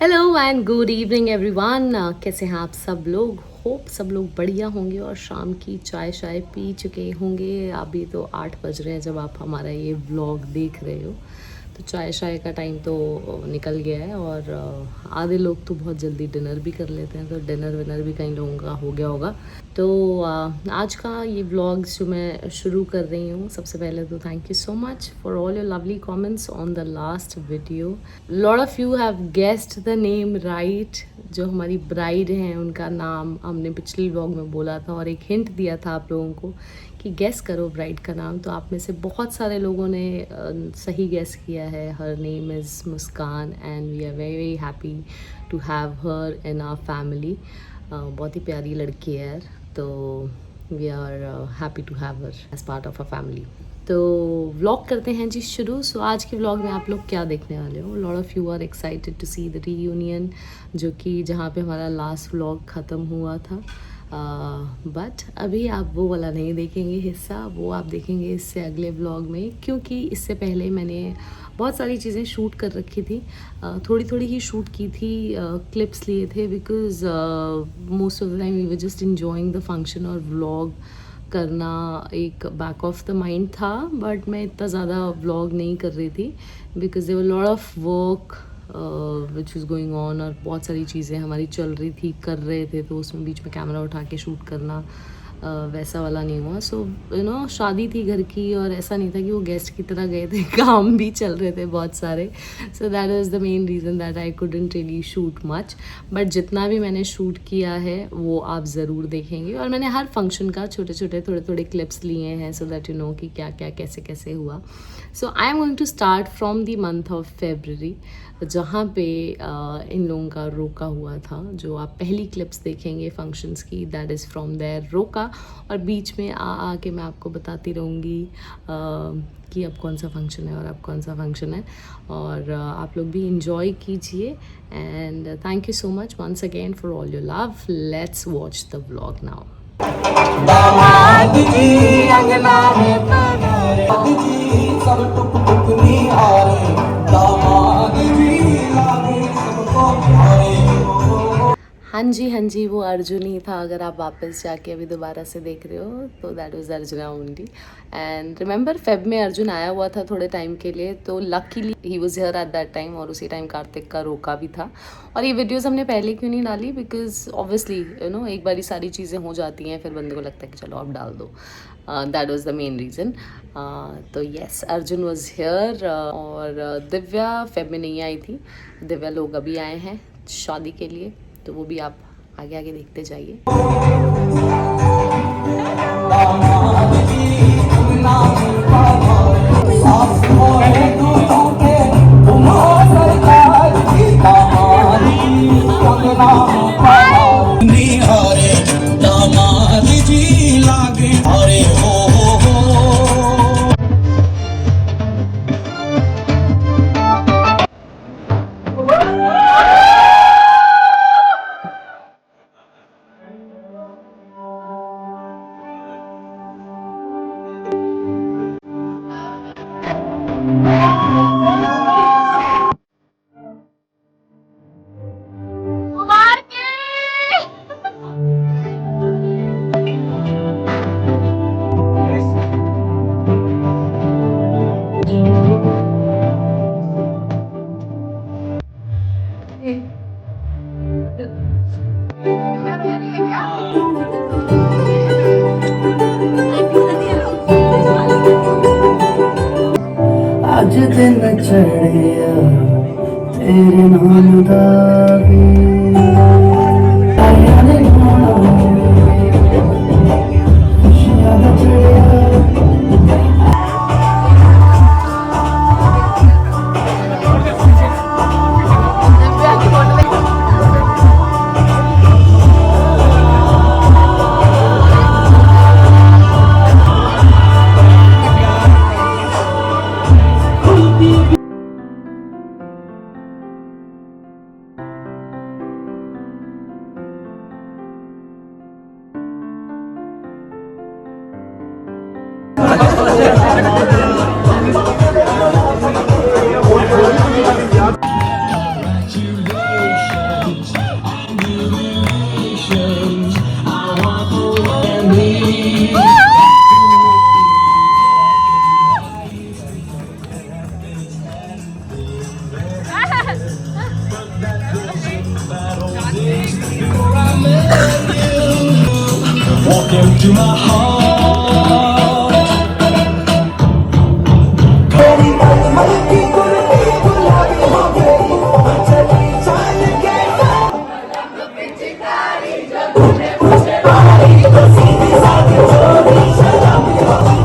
Hello and good evening everyone. कैसे हैं आप सब लोग? होप सब लोग बढ़िया होंगे और शाम की चाय शाय पी चुके होंगे। अभी तो 8 बज रहे हैं जब आप हमारा ये व्लॉग देख रहे हो, तो चाय शाय का टाइम तो निकल गया है। और आधे लोग तो बहुत जल्दी डिनर भी कर लेते हैं, तो डिनर विनर भी कई लोगों का हो गया होगा। तो आज का ये व्लॉग्स जो मैं शुरू कर रही हूँ, सबसे पहले तो thank you so much for all your lovely comments on the last video. Lot of you have guessed the name right. जो हमारी ब्राइड हैं उनका नाम हमने पिछले व्लॉग में बोला था और एक हिंट दिया था आप लोगों को कि गेस करो ब्राइड का नाम। तो आप में से बहुत सारे लोगों ने सही गेस किया है। Her name is Muskan and we are very very happy to have her in our family. बहुत ही प्यारी लड़की है यार, तो we are happy to have her as part of a family. तो व्लॉग करते हैं जी शुरू। सो आज के व्लॉग में आप लोग क्या देखने वाले हो? Lot of you are excited to see the reunion, जो कि जहाँ पे हमारा लास्ट व्लॉग ख़त्म हुआ था। बट अभी आप वो वाला नहीं देखेंगे हिस्सा, वो आप देखेंगे इससे अगले व्लॉग में, क्योंकि इससे पहले मैंने बहुत सारी चीज़ें शूट कर रखी थी। थोड़ी थोड़ी ही शूट की थी, क्लिप्स लिए थे, because most of the time we were just enjoying the function और व्लॉग करना एक बैक ऑफ द माइंड था। बट मैं इतना ज़्यादा व्लॉग नहीं कर रही थी because there were lot of work which is going on, और बहुत सारी चीज़ें हमारी चल रही थी, कर रहे थे, तो उसमें बीच में कैमरा उठा के शूट करना वैसा वाला नहीं हुआ। सो यू नो शादी थी घर की, और ऐसा नहीं था कि वो गेस्ट की तरह गए थे, काम भी चल रहे थे बहुत सारे। So that is the main reason that I couldn't really shoot much. But जितना भी मैंने शूट किया है वो आप ज़रूर देखेंगे, और मैंने हर फंक्शन का छोटे छोटे थोड़े थोड़े क्लिप्स लिए हैं सो दैट यू नो कि क्या क्या कैसे कैसे हुआ। So I am going to start from the month of February, जहाँ पे इन लोगों का रोका हुआ था। जो आप पहली क्लिप्स देखेंगे फंक्शंस की, दैट इज़ फ्रॉम देयर रोका। और बीच में आके मैं आपको बताती रहूँगी कि अब कौन सा फंक्शन है और अब कौन सा फंक्शन है। और आप लोग भी इंजॉय कीजिए and thank you so much once again for all your love. Let's watch the vlog now. दामाद जी अंगना में पधारे, जी सब टुक टुक निहारे, दामाद जी लागे सबको प्यारे। हाँ जी हाँ जी, वो अर्जुन ही था। अगर आप वापस जाके अभी दोबारा से देख रहे हो तो that was arjuna only. And remember Feb में अर्जुन आया हुआ था थोड़े टाइम के लिए, तो luckily he was here at that time, और उसी टाइम कार्तिक का रोका भी था। और ये वीडियोस हमने पहले क्यों नहीं डाली, बिकॉज ऑब्वियसली यू नो एक बारी सारी चीज़ें हो जाती हैं, फिर बंदे को लगता है कि चलो अब डाल दो। That was the main reason. तो येस, अर्जुन वॉज हियर। और दिव्या फेब में नहीं आई थी। दिव्या लोग अभी आए हैं शादी के लिए, तो वो भी आप आगे आगे देखते जाइए। दामाद जी लागे अरे हो आज दिन चढ़िया तेरे नाम दा Step to my heart. तेरी मलमल की कुर्ती गुलाबी हो गई, चली चाल के पिचकारी जो तूने मुझे मारी तो सीधी सादी चोरी शराबी हो गई।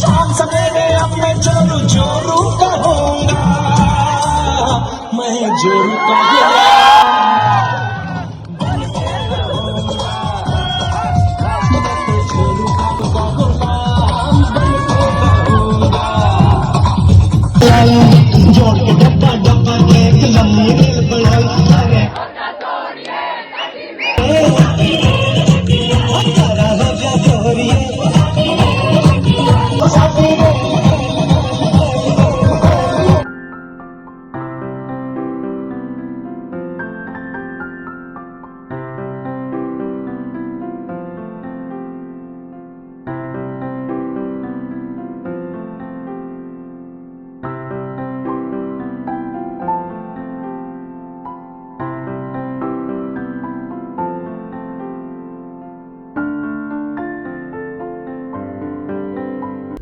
शाम सवेरे अब मैं जोरू जोरू कहूँगा, मैं जोरू कहूँगा। जोड़ के डब्बा डब्बा एक लम्बी रेल बढ़ाई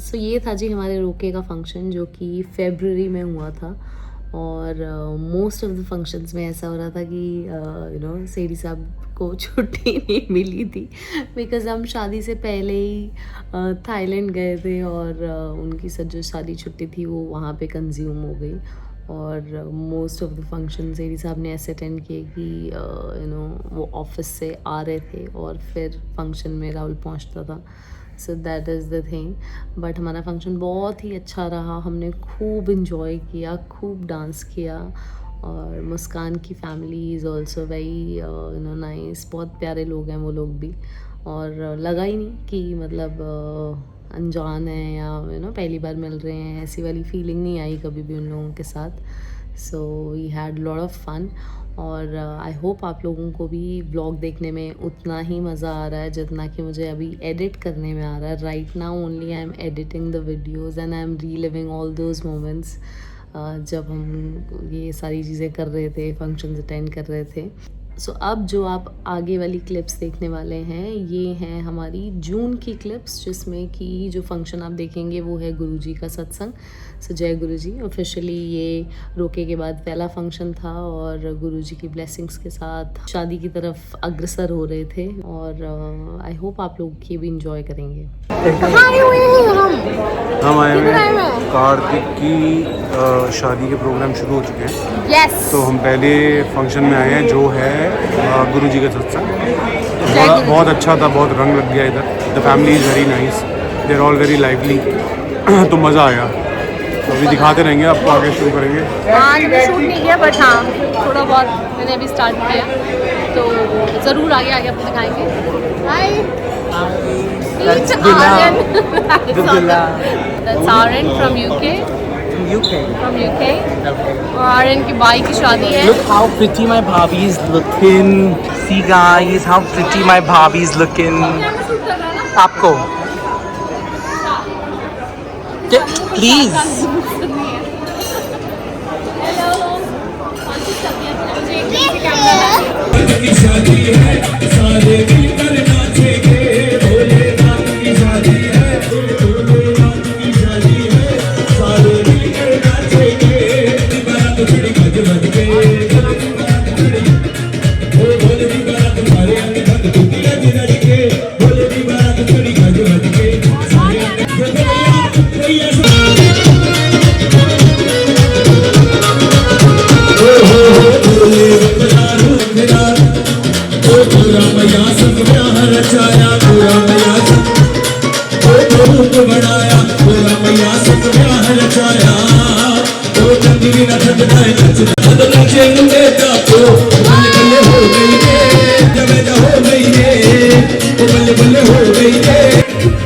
सो ये था जी हमारे रोके का फंक्शन जो कि फरवरी में हुआ था। और मोस्ट ऑफ द फंक्शंस में ऐसा हो रहा था कि सेठी साहब को छुट्टी नहीं मिली थी, बिकॉज़ हम शादी से पहले ही थाईलैंड गए थे और उनकी जो शादी छुट्टी थी वो वहाँ पे कंज्यूम हो गई। और मोस्ट ऑफ द फंक्शन सेठी साहब ने ऐसे अटेंड किए कि वो ऑफिस से आ रहे थे और फिर फंक्शन में राहुल पहुँचता था। So that is the thing. But हमारा फंक्शन बहुत ही अच्छा रहा, हमने खूब इन्जॉय किया, खूब डांस किया। और मुस्कान की family is also very nice, बहुत प्यारे लोग हैं वो लोग भी। और लगा ही नहीं कि मतलब अनजान है या पहली बार मिल रहे हैं, ऐसी वाली फीलिंग नहीं आई कभी भी उन लोगों के साथ। So we had lot of fun. और आई होप आप लोगों को भी व्लॉग देखने में उतना ही मज़ा आ रहा है जितना कि मुझे अभी एडिट करने में आ रहा है। Right now only I am editing the videos and I am reliving all those moments जब हम ये सारी चीज़ें कर रहे थे, फंक्शंस अटेंड कर रहे थे। सो अब जो आप आगे वाली क्लिप्स देखने वाले हैं ये हैं हमारी जून की क्लिप्स, जिसमें कि जो फंक्शन आप देखेंगे वो है गुरुजी का सत्संग। सो जय गुरुजी। ऑफिशियली ये रोके के बाद पहला फंक्शन था और गुरुजी की ब्लेसिंग्स के साथ शादी की तरफ अग्रसर हो रहे थे। और आई होप आप लोग ये भी इंजॉय करेंगे। हम आए हैं कार्तिक की शादी के प्रोग्राम शुरू हो चुके हैं। यस। तो हम पहले फंक्शन में आए हैं जो है गुरुजी का सत्संग। बहुत अच्छा था, बहुत रंग लग गया इधर। The family is very nice, they are all very lively. तो मज़ा आया। तो अभी दिखाते रहेंगे, आपको आगे शुरू करेंगे। हाँ शूट नहीं किया बट हाँ थोड़ा बहुत मैंने अभी स्टार्ट किया, तो ज़रूर आगे आगे आपको दिखाएंगे। हाय That's Aaron from UK. From UK. Okay. और आर्यन की बाई की शादी है। Look how pretty my bhabhi is looking. See guys, how pretty my bhabhi is looking. आपको please. बल्ले बल्ले हो गई है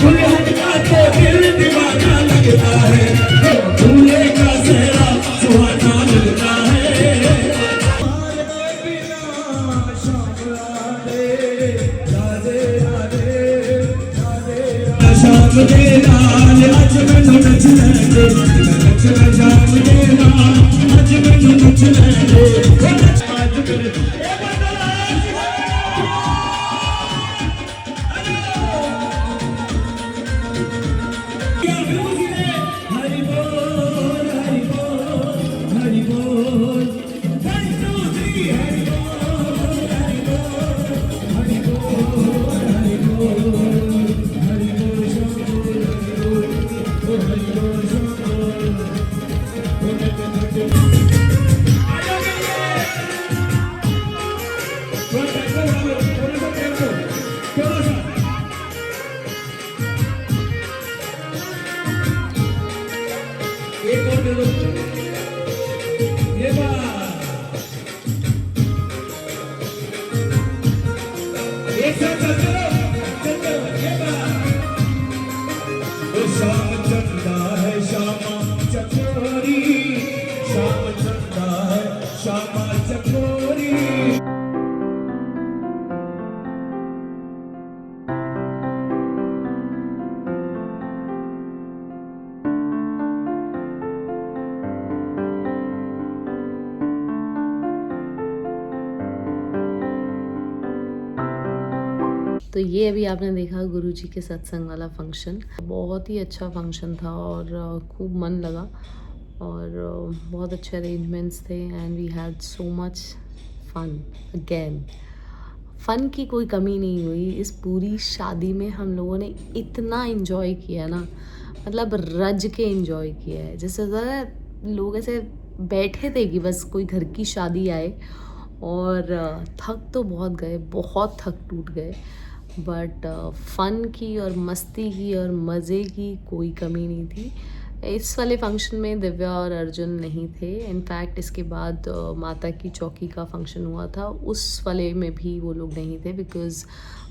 दुल्हन का तो दिल दीवाना लगता है दूल्हे का सेहरा सुहाना लगता है तुम्हारे बिना शाम राधे राधे राधे राधे शाम दे नाल अज मैनू नचना दे नचना शाम दे नाल अज मैनू नचना दे आज मेरे हरि बोल हरि बोल हरि बोल 1 2 3 हरि बोल हरि बोल हरि बोल हरि बोल हरि बोल शंभो हरि बोल एक और दे दो ये बात एक साथ चलो ये बात वो शाम चंदा है श्यामा चकोरी शाम चंदा है श्यामा चकोरी तो ये अभी आपने देखा गुरुजी के सत्संग वाला फंक्शन। बहुत ही अच्छा फंक्शन था और खूब मन लगा और बहुत अच्छे अरेंजमेंट्स थे and we had so much fun again. Fun की कोई कमी नहीं हुई इस पूरी शादी में। हम लोगों ने इतना इन्जॉय किया ना, मतलब रज के इन्जॉय किया है। जैसे ज़रा लोग ऐसे बैठे थे कि बस कोई घर की शादी आए, और थक तो बहुत गए, बहुत थक टूट गए, बट फ़न की और मस्ती की और मज़े की कोई कमी नहीं थी। इस वाले फंक्शन में दिव्या और अर्जुन नहीं थे। इनफैक्ट इसके बाद माता की चौकी का फंक्शन हुआ था, उस वाले में भी वो लोग नहीं थे, बिकॉज़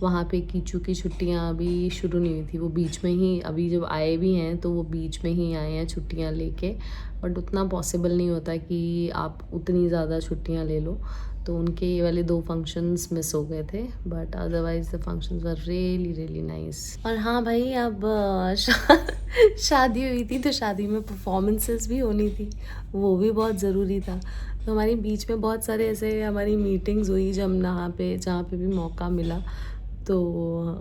वहाँ पे कीचू की छुट्टियाँ अभी शुरू नहीं हुई थी। वो बीच में ही, अभी जब आए भी हैं तो वो बीच में ही आए हैं छुट्टियाँ लेके, बट उतना पॉसिबल नहीं होता कि आप उतनी ज़्यादा छुट्टियाँ ले लो। तो उनके ये वाले 2 फंक्शंस मिस हो गए थे, but otherwise the functions were really nice. और हाँ भाई, अब शादी हुई थी तो शादी में परफॉर्मेंसेस भी होनी थी, वो भी बहुत ज़रूरी था। तो हमारे बीच में बहुत सारे ऐसे हमारी मीटिंग्स हुई जब जहाँ पे भी मौका मिला। तो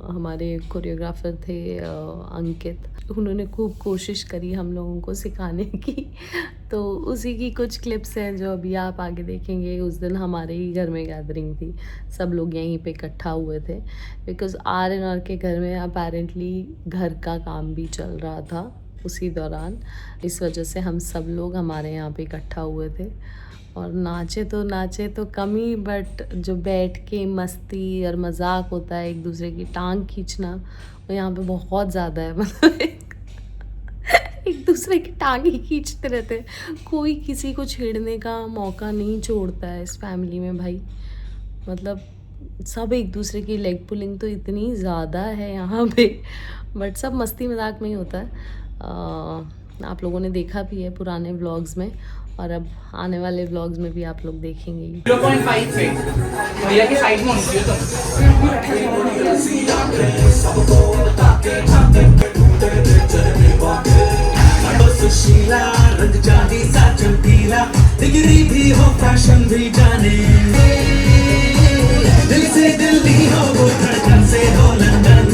हमारे कोरियोग्राफर थे अंकित, उन्होंने खूब कोशिश करी हम लोगों को सिखाने की। तो उसी की कुछ क्लिप्स हैं जो अभी आप आगे देखेंगे। उस दिन हमारे ही घर में गैदरिंग थी, सब लोग यहीं पे इकट्ठा हुए थे, बिकॉज़ आर के घर में अपेरेंटली घर का काम भी चल रहा था उसी दौरान। इस वजह से हम सब लोग हमारे यहाँ पे इकट्ठा हुए थे और नाचे तो कम ही, बट जो बैठ के मस्ती और मजाक होता है, एक दूसरे की टांग खींचना, वो यहाँ पे बहुत ज़्यादा है। मतलब एक दूसरे की टांग ही खींचते रहते हैं, कोई किसी को छेड़ने का मौका नहीं छोड़ता है इस फैमिली में भाई। मतलब सब एक दूसरे की लेग पुलिंग तो इतनी ज़्यादा है यहाँ पे, बट सब मस्ती मजाक में ही होता है। आप लोगों ने देखा भी है पुराने व्लॉग्स में, और अब आने वाले व्लॉग्स में भी आप लोग देखेंगे। 0.5 पे भैया की साइड में होती है सुशीला रंग चांदी सा चमकीला, डिग्री भी हो फैशन भी जाने, दिल से दिल्ली हो वो धड़कन से हो लंदन,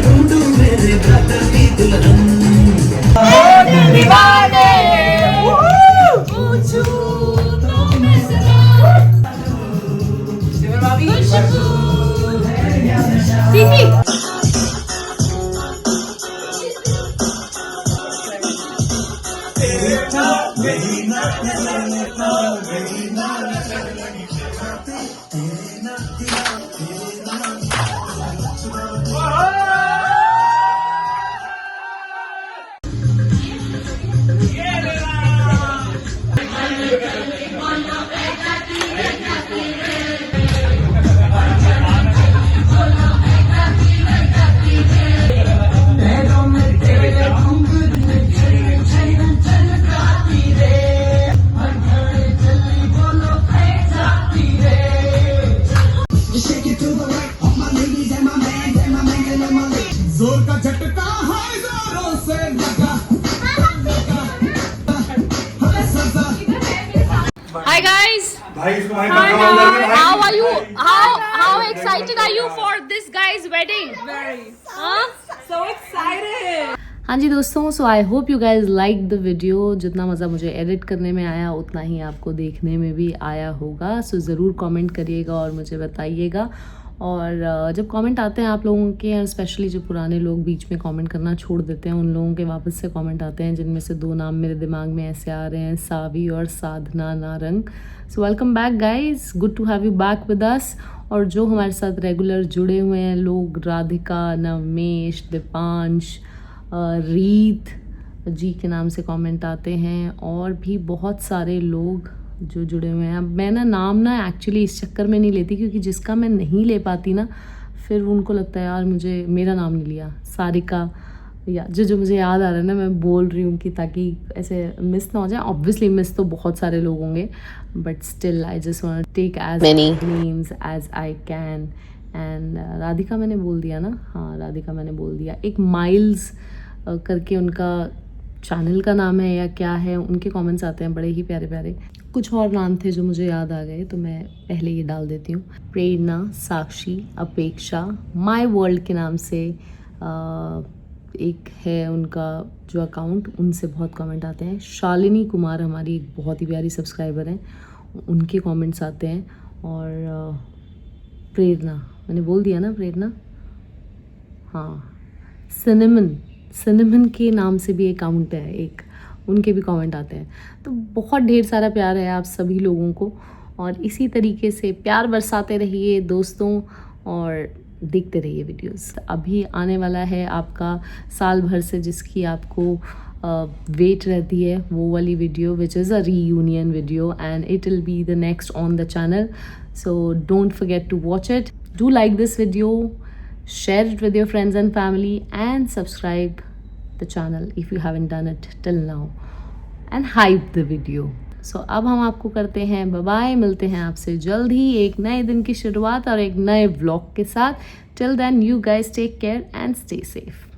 ढूंढूं मेरे ब्रदर की दुल्हन। दीवाने पूछूं तो मैं जरा जोर का झटका है जोरों से लगा Hi guys. भाई इसको भाई How are you? How excited are you for this guy's wedding? So excited! हाँ जी दोस्तों, so I hope you guys like the video. जितना मज़ा मुझे एडिट करने में आया उतना ही आपको देखने में भी आया होगा। सो ज़रूर कमेंट करिएगा और मुझे बताइएगा। और जब कमेंट आते हैं आप लोगों के, स्पेशली जो पुराने लोग बीच में कमेंट करना छोड़ देते हैं, उन लोगों के वापस से कमेंट आते हैं, जिनमें से 2 नाम मेरे दिमाग में ऐसे आ रहे हैं, सावी और Sadhana Narang. So welcome back guys, good to have you back with us. और जो हमारे साथ रेगुलर जुड़े हुए हैं लोग, राधिका, नवमेश, दीपांश, रीत जी के नाम से कमेंट आते हैं, और भी बहुत सारे लोग जो जुड़े हुए हैं। अब मैं नाम एक्चुअली इस चक्कर में नहीं लेती, क्योंकि जिसका मैं नहीं ले पाती ना, फिर उनको लगता है यार मुझे मेरा नाम नहीं लिया। सारिका या जो मुझे याद आ रहा है ना, मैं बोल रही हूँ कि ताकि ऐसे मिस ना हो जाए। ऑब्वियसली मिस तो बहुत सारे लोग होंगे, but still I just want to take as many names as I can. And Radhika मैंने बोल दिया ना, हाँ राधिका मैंने बोल दिया। एक माइल्स करके उनका चैनल का नाम है या क्या है, उनके कमेंट्स आते हैं बड़े ही प्यारे प्यारे। कुछ और नाम थे जो मुझे याद आ गए, तो मैं पहले ये डाल देती हूँ। प्रेरणा, साक्षी, अपेक्षा, माय वर्ल्ड के नाम से एक है उनका जो अकाउंट, उनसे बहुत कमेंट आते हैं। शालिनी कुमार हमारी एक बहुत ही प्यारी सब्सक्राइबर हैं, उनके कमेंट्स आते हैं। और प्रेरणा मैंने बोल दिया ना, प्रेरणा, हाँ। सिनेमन के नाम से भी अकाउंट है एक, उनके भी कमेंट आते हैं। तो बहुत ढेर सारा प्यार है आप सभी लोगों को, और इसी तरीके से प्यार बरसाते रहिए दोस्तों, और देखते रहिए वीडियोस। अभी आने वाला है आपका साल भर से जिसकी आपको वेट रहती है, वो वाली video, which is a reunion video, and it will be the next on the channel. So don't forget to watch it. Do like this video, share it with your friends and family, and subscribe the channel if you haven't done it till now, and hype the video. So अब हम आपको करते हैं bye bye. मिलते हैं आपसे जल्द ही एक नए दिन की शुरुआत और एक नए व्लॉग के साथ। Till then you guys take care and stay safe.